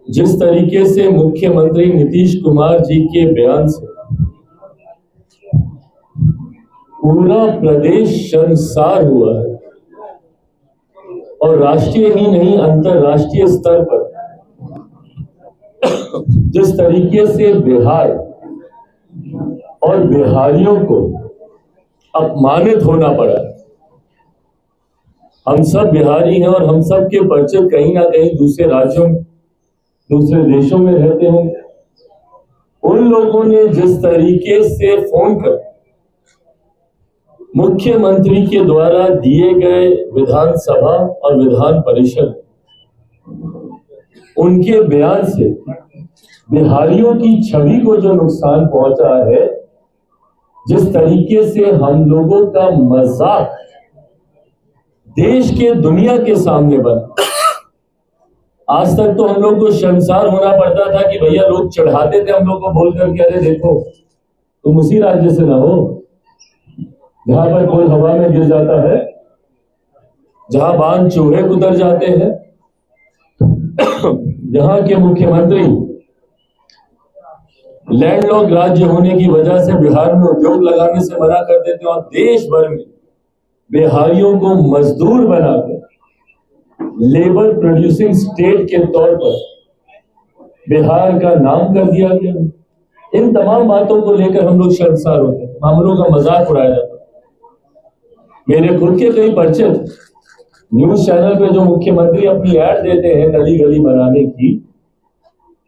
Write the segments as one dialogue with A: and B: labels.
A: जिस तरीके से मुख्यमंत्री नीतीश कुमार जी के बयान से पूरा प्रदेश शर्मसार हुआ है और राष्ट्रीय ही नहीं अंतरराष्ट्रीय स्तर पर जिस तरीके से बिहार और बिहारियों को अपमानित होना पड़ा। हम सब बिहारी हैं और हम सब के परिचित कहीं ना कहीं दूसरे राज्यों दूसरे देशों में रहते हैं। उन लोगों ने जिस तरीके से फोन कर मुख्यमंत्री के द्वारा दिए गए विधानसभा और विधान परिषद उनके बयान से बिहारियों की छवि को जो नुकसान पहुंचा है, जिस तरीके से हम लोगों का मजाक देश के दुनिया के सामने बना। आज तक तो हम लोग को शर्मसार होना पड़ता था कि भैया लोग चढ़ाते थे हम लोग को बोल करके, अरे देखो तुम उसी राज्य से ना हो जहां पर कोई हवा में गिर जाता है, जहां बांध चूहे कुतर जाते हैं, जहां के मुख्यमंत्री लैंडलॉक राज्य होने की वजह से बिहार में उद्योग लगाने से मना कर देते और देश भर में बिहारियों को मजदूर बनाकर लेबर प्रोड्यूसिंग स्टेट के तौर पर बिहार का नाम कर दिया गया। इन तमाम बातों को लेकर हम लोग शर्मसार होते हैं, मामलों का मजाक उड़ाया जाता है। मेरे खुद के कई परिचित न्यूज चैनल पे जो मुख्यमंत्री अपनी ऐड देते हैं गली गली बनाने की,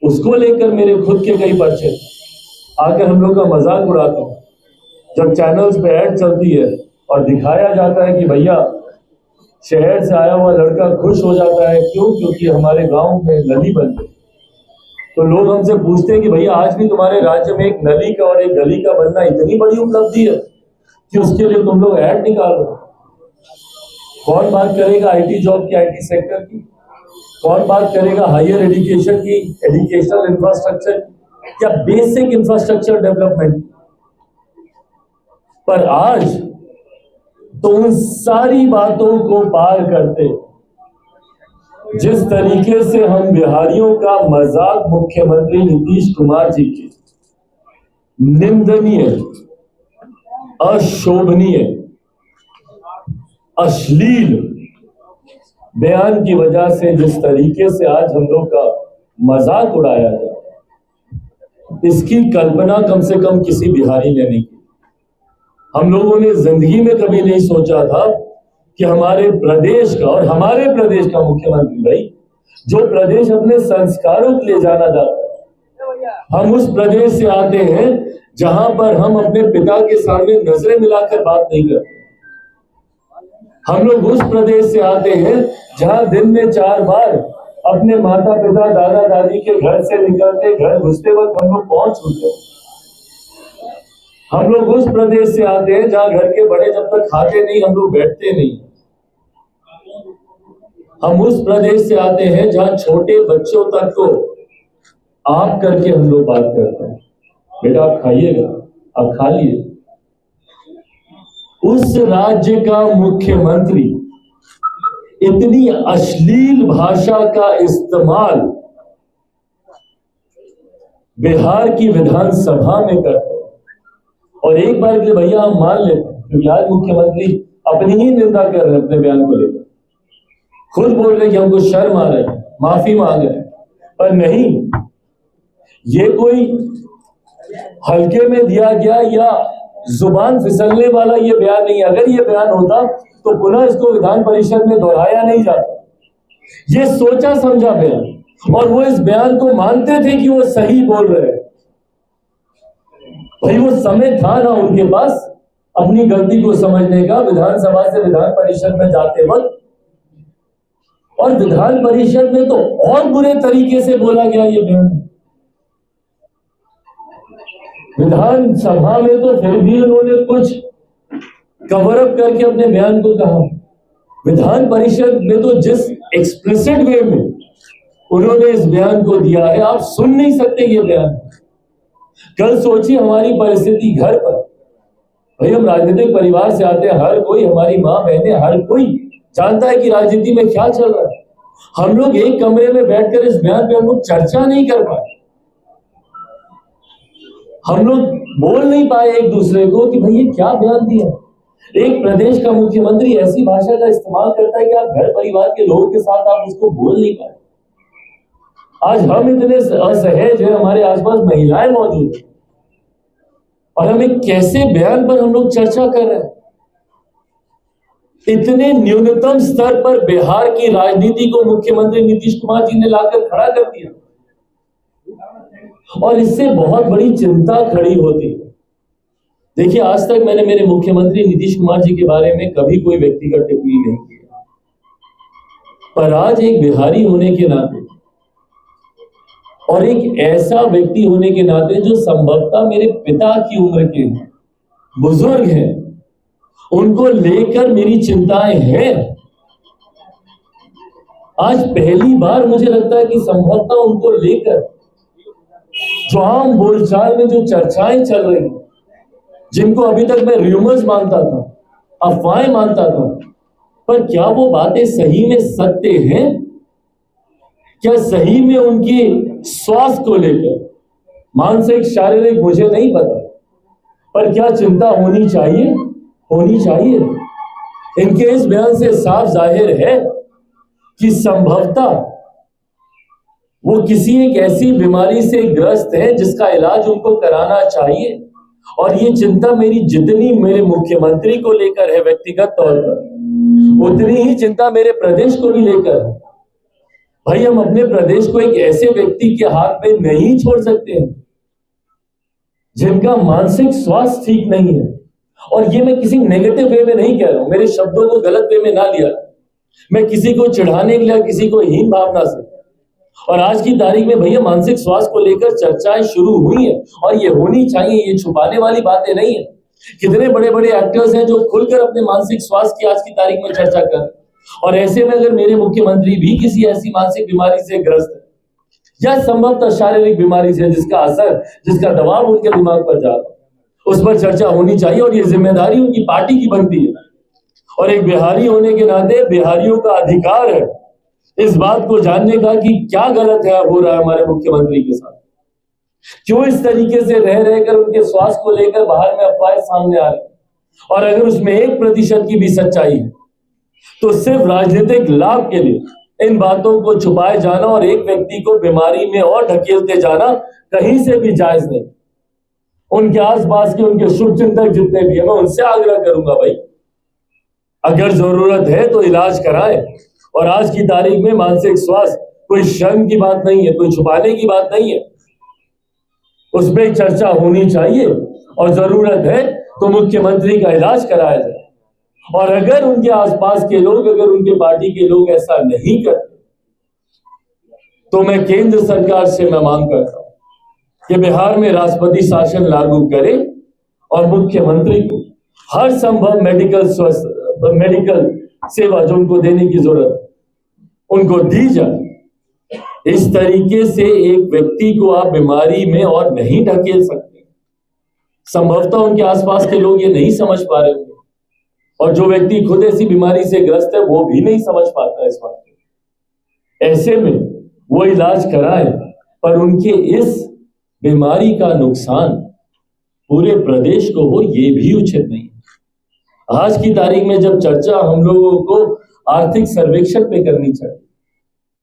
A: उसको लेकर मेरे खुद के कई परिचित आकर हम लोग का मजाक उड़ाते हैं। जब चैनल्स पे ऐड चलती है और दिखाया जाता है कि भैया शहर से आया हुआ लड़का खुश हो जाता है, क्यों? क्योंकि हमारे गांव में नली बन गई। तो लोग हमसे पूछते हैं कि भैया आज भी तुम्हारे राज्य में एक नली का और एक गली का बनना इतनी बड़ी उपलब्धि है कि उसके लिए तुम लोग ऐड निकाल रहे हो। कौन बात करेगा आईटी जॉब की, आईटी सेक्टर की? कौन बात करेगा हायर एजुकेशन की, एजुकेशनल इंफ्रास्ट्रक्चर की या बेसिक इंफ्रास्ट्रक्चर डेवलपमेंट? पर आज तो उन सारी बातों को पार करते जिस तरीके से हम बिहारियों का मजाक मुख्यमंत्री नीतीश कुमार जी की निंदनीय, अशोभनीय, अश्लील बयान की वजह से जिस तरीके से आज हम लोग का मजाक उड़ाया जाए, इसकी कल्पना कम से कम किसी बिहारी ने नहीं की। हम लोगों ने जिंदगी में कभी नहीं सोचा था कि हमारे प्रदेश का और हमारे प्रदेश का मुख्यमंत्री भाई, जो प्रदेश अपने संस्कारों के लिए जाना जाता है, हम उस प्रदेश से आते हैं जहां पर हम अपने पिता के सामने नजरें मिलाकर बात नहीं करते। हम लोग उस प्रदेश से आते हैं जहां दिन में 4 बार अपने माता पिता दादा दादी के घर से निकलते, घर घुसते वक्त हम लोग पहुंच चुके हैं। हम लोग उस प्रदेश से आते हैं जहां घर के बड़े जब तक खाते नहीं हम लोग बैठते नहीं। हम उस प्रदेश से आते हैं जहां छोटे बच्चों तक को आप करके हम लोग बात करते हैं, बेटा आप खाइएगा, आप खा लिए। उस राज्य का मुख्यमंत्री इतनी अश्लील भाषा का इस्तेमाल बिहार की विधानसभा में करते हैं। और एक बार के लिए भैया हम मान लेते हैं, क्योंकि आज मुख्यमंत्री अपनी ही निंदा कर रहे हैं अपने बयान को लेकर, खुद बोल रहे हैं कि हमको शर्म आ रहा है, माफी मांग रहे हैं, पर नहीं, ये कोई हल्के में दिया गया या जुबान फिसलने वाला ये बयान नहीं। अगर ये बयान होता तो पुनः इसको विधान परिषद में दोहराया नहीं जाता। ये सोचा समझा बयान, और वो इस बयान को मानते थे कि वो सही बोल रहे हैं। भाई वो समय था ना उनके पास अपनी गलती को समझने का, विधानसभा से विधान परिषद में जाते वक्त। और विधान परिषद में तो और बुरे तरीके से बोला गया ये बयान। विधानसभा में तो फिर भी उन्होंने कुछ कवर अप करके अपने बयान को कहा। विधान परिषद में तो जिस एक्सप्लिसिट वे में उन्होंने इस बयान को दिया है, आप सुन नहीं सकते ये बयान। कल सोचिए हमारी परिस्थिति घर पर। भाई हम राजनीतिक परिवार से आते हैं, हर कोई, हमारी माँ बहनें, हर कोई जानता है कि राजनीति में क्या चल रहा है। हम लोग एक कमरे में बैठकर इस बयान पे हम लोग चर्चा नहीं कर पाए, हम लोग बोल नहीं पाए एक दूसरे को कि भाई ये क्या बयान दिया। एक प्रदेश का मुख्यमंत्री ऐसी भाषा का इस्तेमाल करता है कि आप घर परिवार के लोगों के साथ आप उसको बोल नहीं पाए। आज हम इतने असहज है, हमारे आसपास महिलाएं मौजूद है और हम एक कैसे बयान पर हम लोग चर्चा कर रहे हैं। इतने न्यूनतम स्तर पर बिहार की राजनीति को मुख्यमंत्री नीतीश कुमार जी ने लाकर खड़ा कर दिया और इससे बहुत बड़ी चिंता खड़ी होती है। देखिए, आज तक मैंने मेरे मुख्यमंत्री नीतीश कुमार जी के बारे में कभी कोई व्यक्तिगत टिप्पणी नहीं की, पर आज एक बिहारी होने के नाते और एक ऐसा व्यक्ति होने के नाते जो संभवतः मेरे पिता की उम्र के हैं, बुजुर्ग हैं, उनको लेकर मेरी चिंताएं हैं। आज पहली बार मुझे लगता है कि संभवतः उनको लेकर जो आम बोलचाल में जो चर्चाएं चल रही हैं, जिनको अभी तक मैं र्यूमर्स मानता था, अफवाहें मानता था, पर क्या वो बातें सही में सत्य हैं? क्या सही में उनकी स्वास्थ्य को लेकर, मानसिक शारीरिक मुझे नहीं पता, पर क्या चिंता होनी चाहिए? होनी चाहिए। इनके इस बयान से साफ जाहिर है कि संभवतः वो किसी एक ऐसी बीमारी से ग्रस्त है जिसका इलाज उनको कराना चाहिए। और ये चिंता मेरी जितनी मेरे मुख्यमंत्री को लेकर है व्यक्तिगत तौर पर, उतनी ही चिंता मेरे प्रदेश को भी लेकर है। भाई, हम अपने प्रदेश को एक ऐसे व्यक्ति के हाथ में नहीं छोड़ सकते हैं जिनका मानसिक स्वास्थ्य ठीक नहीं है। और ये मैं किसी नेगेटिव वे में नहीं कह रहा हूं, मेरे शब्दों को गलत वे में ना लिया, मैं किसी को चिढ़ाने के लिए, किसी को हीन भावना से। और आज की तारीख में भैया मानसिक स्वास्थ्य को लेकर चर्चाएं शुरू हुई है और ये होनी चाहिए, ये छुपाने वाली बातें नहीं है। कितने बड़े बड़े एक्टर्स हैं जो खुलकर अपने मानसिक स्वास्थ्य की आज की तारीख में चर्चा कर रहे हैं। और ऐसे में अगर मेरे मुख्यमंत्री भी किसी ऐसी मानसिक बीमारी से ग्रस्त है या संभवतः शारीरिक बीमारी से जिसका असर, जिसका दबाव उनके दिमाग पर जा रहा है, उस पर चर्चा होनी चाहिए। और ये जिम्मेदारी उनकी पार्टी की बनती है। और एक बिहारी होने के नाते बिहारियों का अधिकार है इस बात को जानने का कि क्या गलत है हो रहा है हमारे मुख्यमंत्री के साथ। क्यों इस तरीके से रह रहकर उनके स्वास्थ्य को लेकर बाहर में अफवाहें सामने आ रही। और अगर उसमें 1% की भी सच्चाई है तो सिर्फ राजनीतिक लाभ के लिए इन बातों को छुपाए जाना और एक व्यक्ति को बीमारी में और ढकेलते जाना कहीं से भी जायज नहीं। उनके आसपास के उनके शुभचिंतक जितने भी है, मैं उनसे आग्रह करूंगा, भाई अगर जरूरत है तो इलाज कराएं। और आज की तारीख में मानसिक स्वास्थ्य कोई शर्म की बात नहीं है, कोई छुपाने की बात नहीं है, उस पर चर्चा होनी चाहिए। और जरूरत है तो मुख्यमंत्री का इलाज कराया जाए। और अगर उनके आसपास के लोग, अगर उनके पार्टी के लोग ऐसा नहीं करते तो मैं केंद्र सरकार से मैं मांग करता हूं कि बिहार में राष्ट्रपति शासन लागू करे और मुख्यमंत्री को हर संभव मेडिकल सेवा जो उनको देने की जरूरत है उनको दी जाए। इस तरीके से एक व्यक्ति को आप बीमारी में और नहीं ढकेल सकते। संभवतः उनके आसपास के लोग ये नहीं समझ पा रहे होंगे और जो व्यक्ति खुद ऐसी बीमारी से ग्रस्त है वो भी नहीं समझ पाता इस बात को। ऐसे में वो इलाज कराए, पर उनके इस बीमारी का नुकसान पूरे प्रदेश को हो ये भी उचित नहीं। आज की तारीख में जब चर्चा हम लोगों को आर्थिक सर्वेक्षण पे करनी चाहिए,